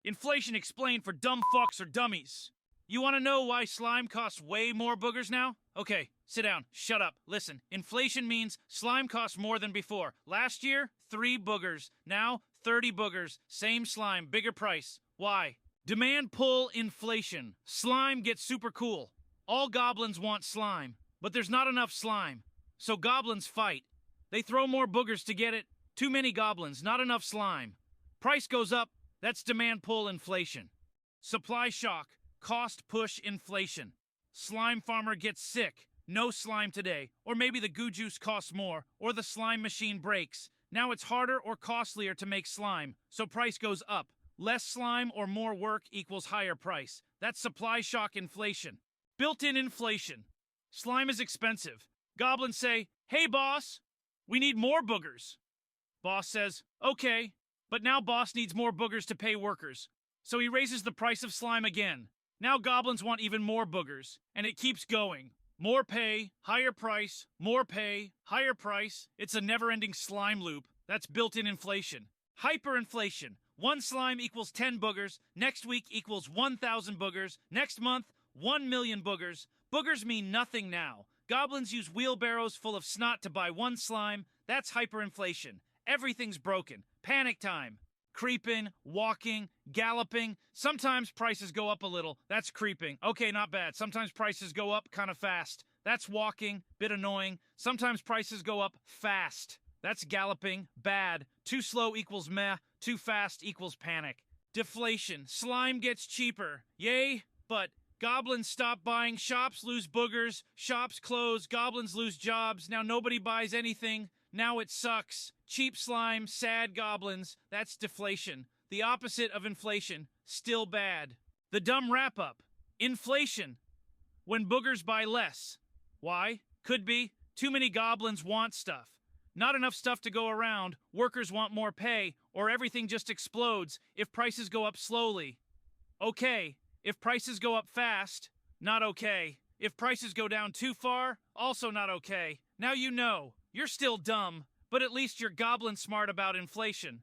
Inflation explained for dumb fucks or dummies. You want to know why slime costs way more boogers now? Okay, sit down, shut up, listen. Inflation means slime costs more than before. Last year, 3 boogers. Now, 30 boogers. Same slime, bigger price. Why? Demand pull inflation. Slime gets super cool. All goblins want slime, but there's not enough slime. So goblins fight. They throw more boogers to get it. Too many goblins, not enough slime. Price goes up. That's demand pull inflation. Supply shock. Cost push inflation. Slime farmer gets sick. No slime today. Or maybe the goo juice costs more. Or the slime machine breaks. Now it's harder or costlier to make slime. So price goes up. Less slime or more work equals higher price. That's supply shock inflation. Built-in inflation. Slime is expensive. Goblins say, "Hey boss, we need more boogers." Boss says, "Okay." But now boss needs more boogers to pay workers. So he raises the price of slime again. Now goblins want even more boogers. And it keeps going. More pay, higher price, more pay, higher price. It's a never-ending slime loop. That's built-in inflation. Hyperinflation. 1 slime equals 10 boogers. Next week equals 1,000 boogers. Next month, 1 million boogers. Boogers mean nothing now. Goblins use wheelbarrows full of snot to buy 1 slime. That's hyperinflation. Everything's broken. Panic time. Creeping, walking, galloping. Sometimes prices go up a little. That's creeping. Okay, not bad. Sometimes prices go up kind of fast. That's walking. Bit annoying. Sometimes prices go up fast. That's galloping. Bad. Too slow equals meh. Too fast equals panic. Deflation. Slime gets cheaper. Yay, but goblins stop buying. Shops lose boogers. Shops close. Goblins lose jobs. Now nobody buys anything. Now it sucks. Cheap slime, sad goblins. That's deflation. The opposite of inflation. Still bad. The dumb wrap-up. Inflation. When boogers buy less. Why? Could be too many goblins want stuff. Not enough stuff to go around. Workers want more pay. Or everything just explodes if prices go up slowly. Okay. If prices go up fast, not okay. If prices go down too far, also not okay. Now you know. You're still dumb, but at least you're goblin-smart about inflation.